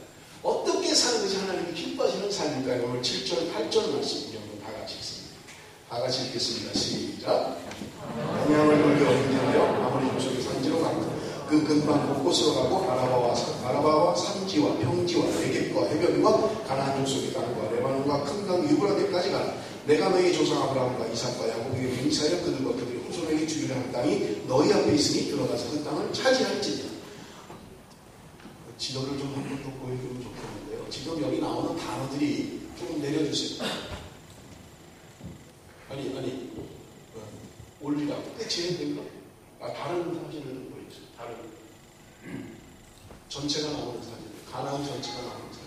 어떻게 사는 것이 하나님이 기뻐하시는 삶일까요? 오늘 7절, 8절 말씀 여러분 다 같이 읽습니다. 다 같이 읽겠습니다. 시작. 영향을 돌려 흥정하여 아모리 족속의 산지로 갔고 그 근방 곳곳으로 가고 아라바와 산지와 평지와 네겝과 해변과 가나안 족속의 땅과 레바논과 큰 강 유브라데까지 가라. 내가 너희 조상 아브라함과 이삭과 야곱에게 맹세하여 그들과 그들의 후손에게 주기로 한 땅이 너희 앞에 있으니 들어가서 그 땅을 차지할지니라. 지도를 좀 한 번 더 보여주면 좋겠는데요. 지금 여기 나오는 단어들이 좀 내려주세요. 아니 올리라고 끝이 된가? 다른 사진을 좀 보여주세요. 다른 전체가 나오는 사진, 가나안 전체가 나오는 사진.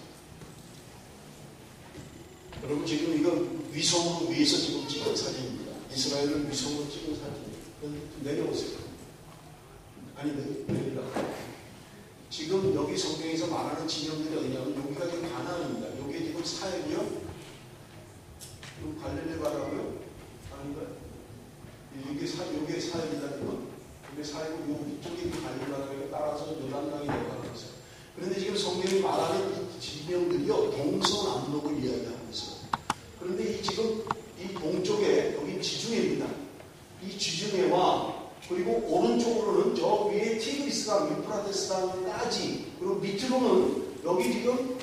여러분 지금 이거 위성으로 위에서 지금 찍은 사진입니다. 이스라엘을 위성으로 찍은 사진이에요. 내려오세요. 아니 내리라고. 지금 여기 성경에서 말하는 지명들이 어디냐면 여기가 지금 가나안입니다. 여기에 지금 사역이요? 그럼 갈릴리 가라고요? 아닌가요? 여기에 사역이라는 여기 사역은 이쪽에 갈릴리 가라고 따라서 요단강이 내려가는 거죠. 그런데 지금 성경이 말하는 이 지명들이요, 동서남북을 이야기하고 있어요. 그런데 지금 이 동쪽에 여기 지중해입니다. 이 지중해와 그리고 오른쪽으로는 저 위에 티그리스강, 유프라테스강까지, 그리고 밑으로는 여기 지금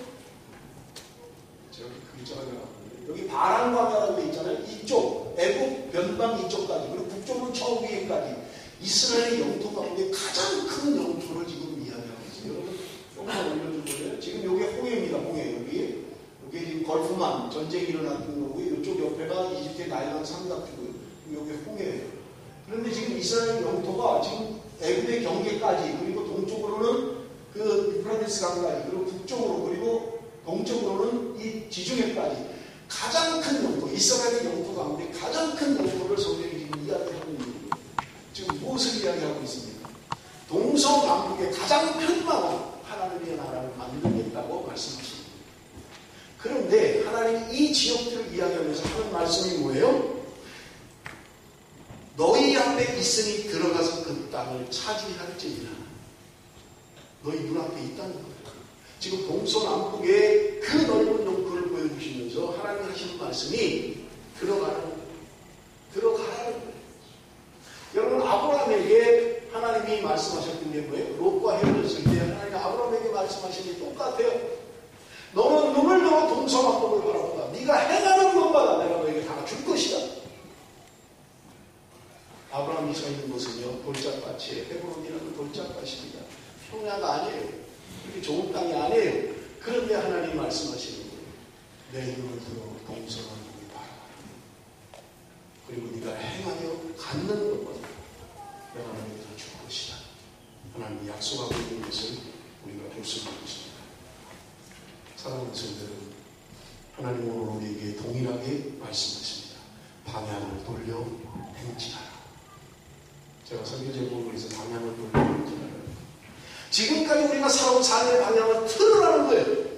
제가 글자가 나왔는데 여기 바람과가라고 돼 있잖아요. 이쪽 애국 변방 이쪽까지, 그리고 북쪽은 저 위에까지 이스라엘의 영토 가운데 가장 큰 영토를 지금 이야기하고 있어요. 여러분 조금만 올려줄 거예요. 지금 여기 홍해입니다. 홍해 여기 지금 걸프만 전쟁이 일어났던 거고요. 이쪽 옆에가 이집트의 나일강 삼각주고요. 여기 홍해예요. 그런데 지금 이스라엘 영토가 지금 애굽의 경계까지, 그리고 동쪽으로는 그 유프라테스 강까지, 그리고 북쪽으로, 그리고 동쪽으로는 이 지중해까지 가장 큰 영토, 이스라엘의 영토 가운데 가장 큰 영토를 성경이 지금 이야기하고 있는 거예요. 지금 무엇을 이야기하고 있습니까? 동서남북의 가장 편만한 하나님의 나라를 만들겠다고 말씀하십니다. 그런데 하나님이 이 지역들을 이야기하면서 하는 말씀이 뭐예요? 너희 앞에 있으니 들어가서 그 땅을 차지할지니라. 너희 눈앞에 있다는 거예요. 지금 동서남북의 그 넓은 영토를 보여주시면서 하나님 하시는 말씀이 들어가라는 거예요. 여러분, 아브라함에게 하나님이 말씀하셨던 게 뭐예요? 롯과 헤어졌을 때 하나님이 아브라함에게 말씀하신 게 똑같아요. 너는 눈을 들어 동서남북을 바라보다 네가 행하는 것마다 내가 너에게 다 줄 것이다. 아브라함이 서 있는 곳은요, 돌짝밭이에요. 헤브론이라는 돌짝밭입니다. 평야가 아니에요. 그렇게 좋은 땅이 아니에요. 그런데 하나님이 말씀하시는 거예요. 내 눈을 들어 동서남북을 바라봐라. 그리고 네가 행하여 갖는 것마다 내가 너에게 다 줄 것이다. 하나님이 약속하고 있는 것을 우리가 볼 수 있는 것입니다. 사랑하는 성도들, 하나님은 오늘 우리에게 동일하게 말씀하십니다. 방향을 돌려 행진하라. 제가 설교 제목을 해서 방향을 돌려 행진하라. 지금까지 우리가 살아온 삶의 방향을 틀으라는 거예요.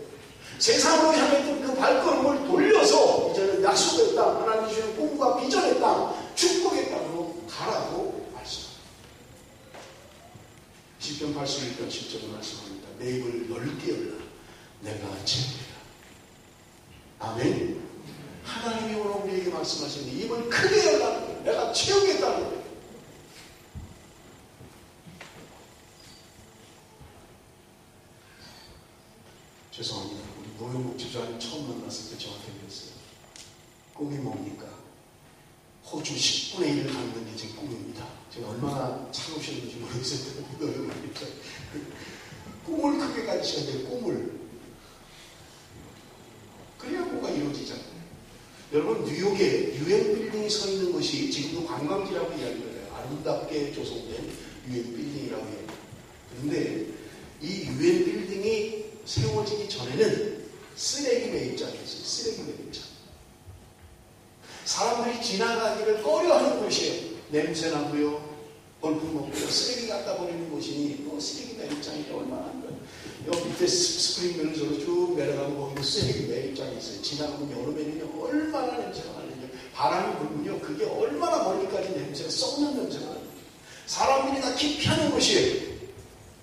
세상으로 향했던 그 발걸음을 돌려서 이제는 약속의 땅, 하나님이 주신 꿈과 비전의 땅, 축복의 땅으로 가라고 말씀합니다. 시편 81편 10절에 말씀합니다. 내 입을 넓게 열라. 내가 채우리라. 아멘. 하나님이 오늘 우리에게 말씀하시는 입을 크게 열라는 거예요. 내가 채우겠다는 거예요. 죄송합니다. 우리 노영복지자님 처음 만났을 때 저한테 그랬어요. 꿈이 뭡니까? 호주 10분의 1을 갖는 게 제 꿈입니다. 제가 얼마나 참으셨는지 모르겠어요. 노영복지자. 꿈을 크게 가지셔야 돼요. 꿈을. 그래야 뭐가 이루어지잖아요. 여러분, 뉴욕에 유엔 빌딩이 서 있는 것이 지금도 관광지라고 이야기를 해요. 아름답게 조성된 유엔 빌딩이라고 해요. 그런데 이 유엔 빌딩이 세워지기 전에는 쓰레기 매입장이었어요. 쓰레기 매입장. 사람들이 지나가기를 꺼려하는 곳이에요. 냄새나고요, 벌품 먹고요, 쓰레기 갖다 버리는 곳이니 또 쓰레기 매입장이 얼마나 한 거예요. 여기 밑에 스프링밸리로 쭉 내려가면 거기도 쓰레기 매입장이 있어요. 지나가면 여름에는요 얼마나 냄새가 나는요. 바람이 불면요 그게 얼마나 멀리까지 냄새가, 썩는 냄새가 나요. 사람들이 다 기피하는 곳이에요.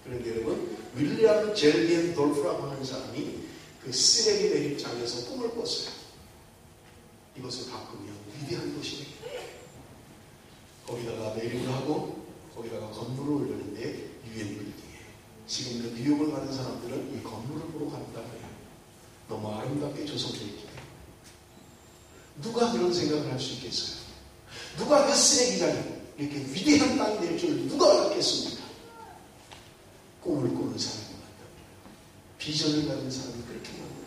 그런데 여러분, 윌리엄 젤리언 돌프라고 하는 사람이 그 쓰레기 매입장에서 꿈을 꿨어요. 이것을 바꾸면 위대한 곳이 되겠다. 거기다가 매립을 하고 거기다가 건물을 올렸는데 유엔 빌딩이에요. 지금 뉴욕을 가는 사람들은 이 건물을 보러 간다고 해요. 너무 아름답게 조성되어 있기 때문에. 누가 그런 생각을 할 수 있겠어요? 누가 그 쓰레기장이 이렇게 위대한 땅이 될 줄 누가 알겠습니까? 꿈을 꾸는 사람이 만납니다. 비전을 가진 사람이 그렇게 만납니다.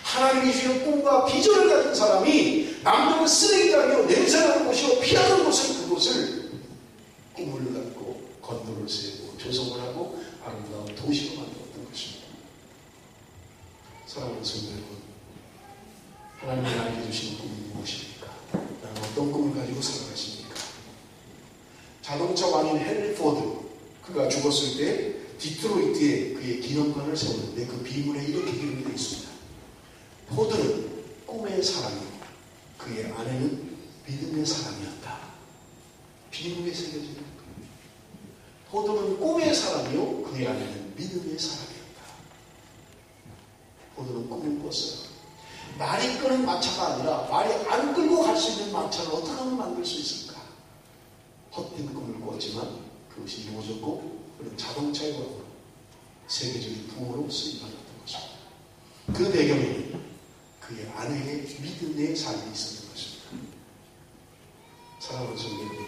하나님이 주신 꿈과 비전을 가진 사람이 남들은 쓰레기장이요, 냄새나는 곳이요, 피하는 곳을, 그곳을 꿈을 갖고 건물을 세우고 조성을 하고 아름다운 도시로 만들었던 것입니다. 사랑하는 성도 여러분, 하나님이 나에게 주신 꿈이 무엇입니까? 나는 어떤 꿈을 가지고 살아가십니까? 자동차 왕인 헨리 포드, 그가 죽었을 때 디트로이트에 그의 기념관을 세웠는데 그 비문에 이렇게 기록되어 있습니다. 포드는 꿈의 사람이고 그의 아내는 믿음의 사람이었다. 비문에 새겨진 거예요. 포드는 꿈의 사람이요 그의 아내는 믿음의 사람이었다. 포드는 꿈을 꿨어요. 말이 끄는 마차가 아니라 말이 안 끌고 갈 수 있는 마차를 어떻게 하면 만들 수 있을까? 헛된 꿈을 꿨지만 그것이 이루어졌고 그는 자동차의 과거로 세계적인 부호로 쓰임받았던 것입니다. 그 배경에는 그의 아내의 믿음의 삶이 있었던 것입니다. 사랑하는 성도 여러분,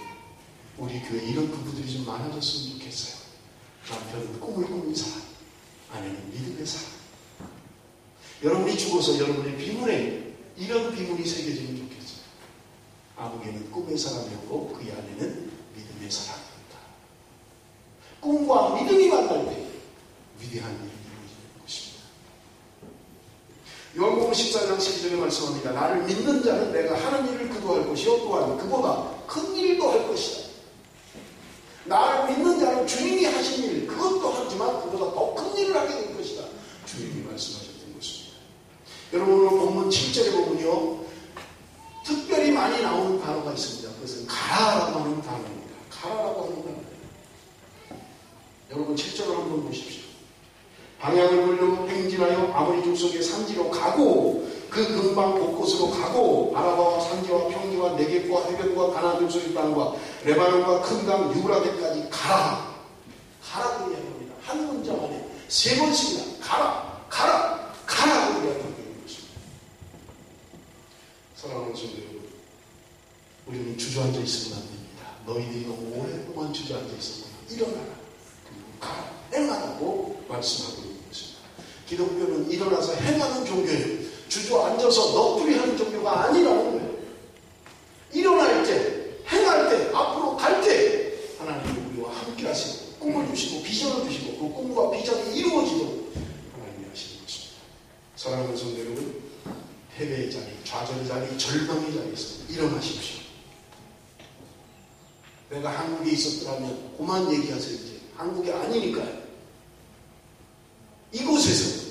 우리 교회에 이런 부부들이 좀 많아졌으면 좋겠어요. 남편은 꿈을 꾸는 사람, 아내는 믿음의 사람. 여러분이 죽어서 여러분의 비문에 이런 비문이 새겨지면 좋겠어요. 아버지는 꿈의 사람이었고 그의 아내는 믿음의 사람이었다. 꿈과 믿음이 만날 때 위대한 일이 이루어지는 것입니다. 요한복음 14장 12절에 말씀합니다. 나를 믿는 자는 내가 하는 일을 그도 할 것이요 또한 그보다 큰 일도 할 것이다. 나를 믿는 자는 주님이 하신 일 그것도 하지만 그보다 더 큰 일을 하게 될 것이다. 주님이 말씀하셨던 것입니다. 여러분 오늘 본문 7절에 보면요 특별히 많이 나오는 단어가 있습니다. 그것은 가라라고 하는 단어입니다. 가라라고 하는 단어입니다. 여러분 7절을 한번 보십시오. 방향을 돌려 행진하여 아모리 족속의 산지로 가고 그 근방 곳곳으로 가고 아라바와 산지와 평지와 네겝과 해변과 가나안 족속의 땅과 레바논과 큰 강 유브라데까지 가라. 가라고 이야기합니다. 한 문장 안에 세 번씩이나 가라 가라 가라고 이야기하고 있는 것입니다. 사랑하는 성도 여러분, 우리는 주저앉아 있으면 안 됩니다. 너희들이 너무 오랫동안 주저앉아 있었구나. 일어나라. 그리고 가라. 행하라고 말씀하고 있는 것입니다. 기독교는 일어나서 행하는 종교예요. 주저앉아서 너풀이 하는 종교가 아니라는 거예요. 일어날 때, 행할 때, 앞으로 갈 때 하나님이 우리와 함께 하시고 꿈을 주시고 비전을 주시고 그 꿈과 비전이 이루어지도록 하나님이 하시는 것입니다. 사랑하는 성도 여러분, 패배의 자리, 좌절의 자리, 절망의 자리에서 일어나십시오. 내가 한국에 있었더라면 그만 얘기하세요. 이제 한국이 아니니까요. 이곳에서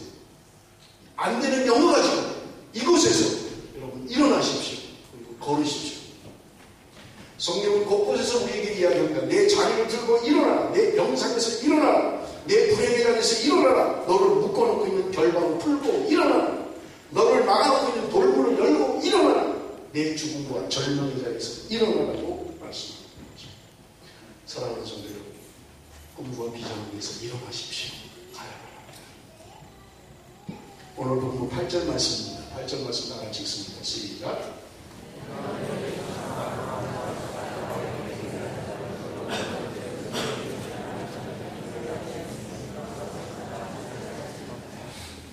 안 되는 영어 가지고 이곳에서 여러분 일어나십시오. 그리고 걸으십시오. 성경은 곳곳에서 우리에게 이야기합니다. 내 자리를 들고 일어나라. 내 명상에서 일어나라. 내 불행의 자리에서 일어나라. 너를 묶어놓고 있는 결박을 풀고 일어나라. 너를 막아놓고 있는 돌문을 열고 일어나라. 내 죽음과 절망의 자리에서 일어나라고 말씀합니다. 사랑하는 성도 여러분, 꿈과 비전을 위해서 일어나십시오. 가야 합니다. 오늘 본문 8절 말씀입니다. 8절 말씀 다 같이 읽습니다. 시작.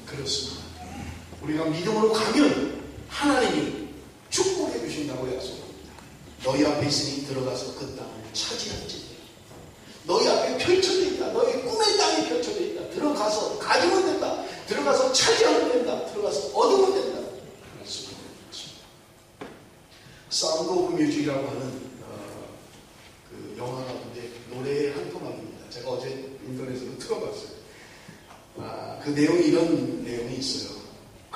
그렇습니다. 우리가 믿음으로 가면 하나님이 축복해 주신다고 약속합니다. 너희 앞에 있으니 들어가서 그 땅을 차지할지. 너희 앞에 펼쳐져 있다. 너희 꿈의 땅이 펼쳐져 있다. 들어가서 가지면 된다. 들어가서 차지하면 된다. 들어가서 얻으면 된다. 그렇습니다. 사운드 오브 뮤직이라고 하는 그 영화 가운데 노래의 한 토막입니다. 제가 어제 인터넷으로 틀어봤어요. 그 내용이 이런 내용이 있어요.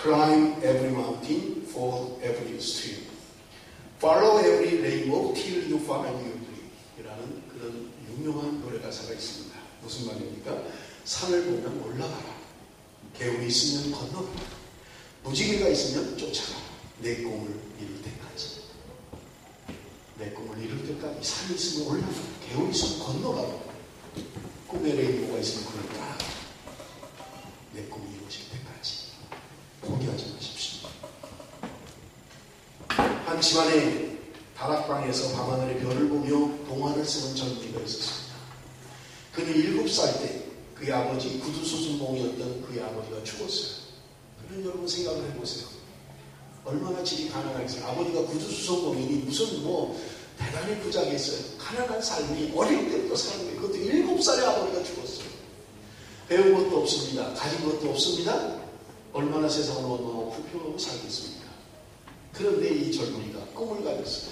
Climb every mountain, ford every stream, follow every rainbow till you find your dream. 이라는 그런 유명한 노래 가사가 있습니다. 무슨 말입니까? 산을 보면 올라가라. 개울이 있으면 건너가라. 무지개가 있으면 쫓아가라. 내 꿈을 이룰 때까지. 내 꿈을 이룰 때까지 산이 있으면 올라가라. 개울이 있으면 건너가라. 꿈의 레인보우가 있으면 그걸 따라가라. 내 꿈이 이루어질 때까지 포기하지 마십시오. 한 집안에 다락방에서 밤하늘의 별을 보며 동화를 쓰는 젊은이가 있었습니다. 그는 7살 때 그의 아버지 구두소승봉이었던 그의 아버지가 죽었어요. 그런 여러분 생각을 해보세요. 얼마나 질이 가난하겠어요. 아버지가 구두소승봉이니 무슨 대단히 부자겠어요. 가난한 삶이 어릴 때부터 사는 거예요. 그것도 7살에 아버지가 죽었어요. 배운 것도 없습니다. 가진 것도 없습니다. 얼마나 세상을 얼마나 불평하고 살겠습니까? 그런데 이 젊은이가 꿈을 가졌어요.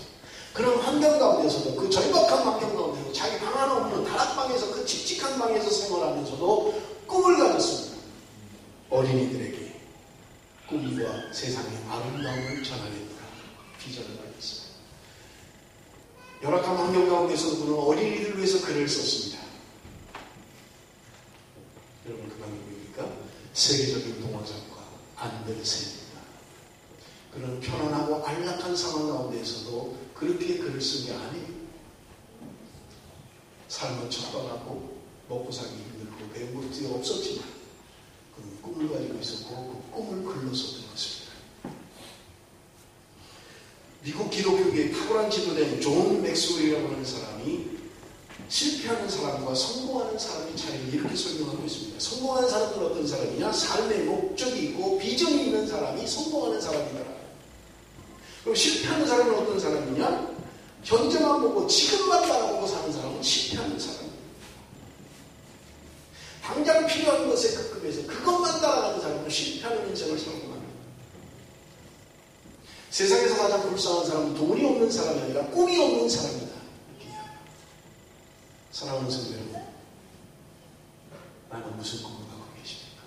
그런 환경 가운데서도, 그 절박한 환경 가운데서 자기 방 하나 없는 다락방에서, 그 칙칙한 방에서 생활하면서도 꿈을 가졌습니다. 어린이들에게 꿈과 세상의 아름다움을 전하겠노라 비전을 가졌습니다. 열악한 환경 가운데서도 그는 어린이들을 위해서 글을 썼습니다. 여러분, 그 방이 뭡니까? 세계적인 동화작가 안데르센입니다. 그는 편안하고 안락한 상황 가운데에서도 그렇게 글을 쓴 게 아니에요. 삶은 척박하고 먹고 살기 힘들고 배운 것도 없었지만 그는 꿈을 가지고 있었고 그 꿈을 글로 썼던 것입니다. 미국 기독교계의 탁월한 지도자인 존 맥스웰이라고 하는 사람이 실패하는 사람과 성공하는 사람의 차이를 이렇게 설명하고 있습니다. 성공하는 사람은 어떤 사람이냐? 삶의 목적이 있고 비전이 있는 사람이 성공하는 사람이다. 그럼 실패하는 사람은 어떤 사람이냐? 현재만 보고 지금만 바라보고 사는 사람은 실패하는 사람입니다. 당장 필요한 것에 급급해서 그것만 따라가는 사람은 실패하는 인생을 살고 맙니다. 세상에서 가장 불쌍한 사람은 돈이 없는 사람이 아니라 꿈이 없는 사람이다. 사랑하는 성도 여러분, 나는 무슨 꿈을 갖고 계십니까?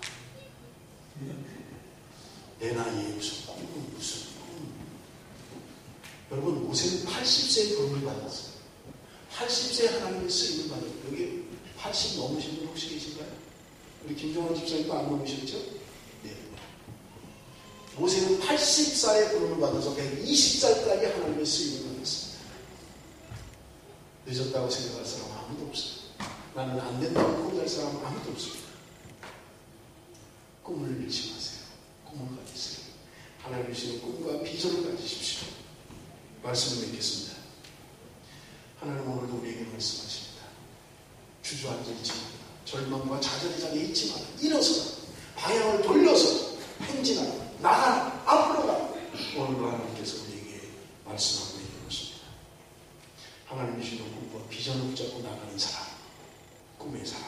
내 나이에 무슨 꿈, 무슨 꿈. 여러분, 모세는 80세에 부름을 받았어요. 80세에 하나님의 쓰임을 받았어요. 여기 80 넘으신 분 혹시 계신가요? 우리 김종환 집사님도 안 넘으셨죠? 네. 모세는 80살에 부름을 받아서 120살까지 하나님의 쓰임을 받았습니다. 늦었다고 생각할 사람은 아무도 없어요. 나는 안 된다고 포기할 사람은 아무도 없습니다. 꿈을 잃지 마세요. 꿈을 가지세요. 하나님 주시는 꿈과 비전을 가지십시오. 말씀을 맺겠습니다. 하나님 오늘도 우리에게 말씀하십니다. 주저앉아 있지 말라. 절망과 좌절의 자리에 있지 말라. 일어서라. 방향을 돌려서 행진하라. 나가라. 앞으로 가라. 오늘도 하나님께서 우리에게 말씀하고 있는 것입니다. 하나님 주시는 꿈과 비전을 붙잡고 나가는 사람, 꿈의 사람.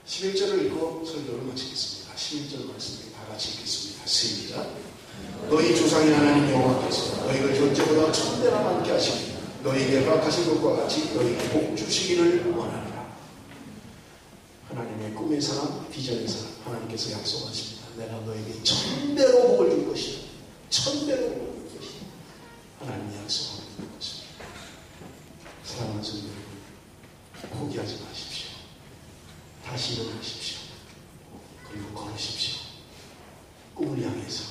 11절을 읽고 설교를 마치겠습니다. 11절 말씀을 다 같이 읽겠습니다. 시작. 너희 조상의 하나님 여호와께서 너희를 전제보다 천배나 많게 하시니 너희에게 허락하신 것과 같이 너희에게 복 주시기를 원하노라. 하나님의 꿈의 사람, 비전의 사람, 하나님께서 약속하십니다. 내가 너에게 천배로 복을 줄 것이다. 천배로 복을 줄 것이다. 하나님이 약속하고 있는 것입니다. 사랑하는 성도 여러분, 포기하지 마십시오. 다시 일어나십시오. 그리고 걸으십시오. 꿈을 향해서,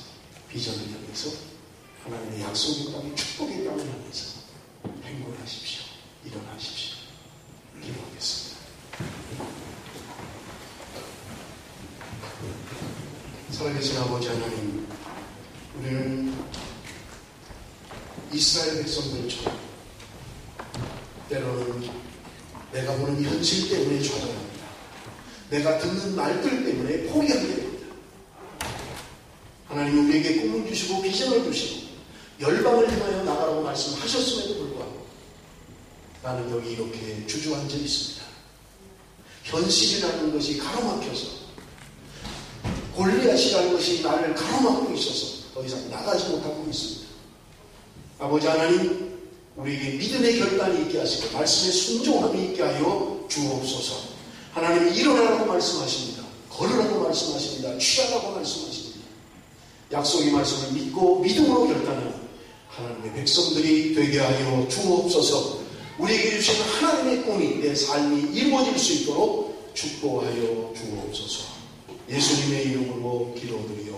비전을 향해서, 하나님의 약속의 땅, 축복의 땅을 향해서 행군하십시오. 일어나십시오. 기도하겠습니다. 살아계신 아버지 하나님, 우리는 이스라엘 백성들처럼 때로는 내가 보는 현실 때문에 좌절합니다. 내가 듣는 말들 때문에 포기하게 됩니다. 하나님 우리에게 꿈을 주시고 비전을 주시고 열방을 향하여 나가라고 말씀하셨음에도 불구하고 나는 여기 이렇게 주저앉아 있습니다. 현실이라는 것이 가로막혀서 골리앗이라는 것이 나를 가로막고 있어서 더 이상 나가지 못하고 있습니다. 아버지 하나님, 우리에게 믿음의 결단이 있게 하시고 말씀의 순종함이 있게 하여 주옵소서. 하나님이 일어나라고 말씀하십니다. 걸으라고 말씀하십니다. 취하라고 말씀하십니다. 약속의 말씀을 믿고 믿음으로 결단하는 하나님의 백성들이 되게 하여 주옵소서. 우리에게 주신 하나님의 꿈이 내 삶이 이루어질 수 있도록 축복하여 주옵소서. 예수님의 이름으로 기도드리겠습니다.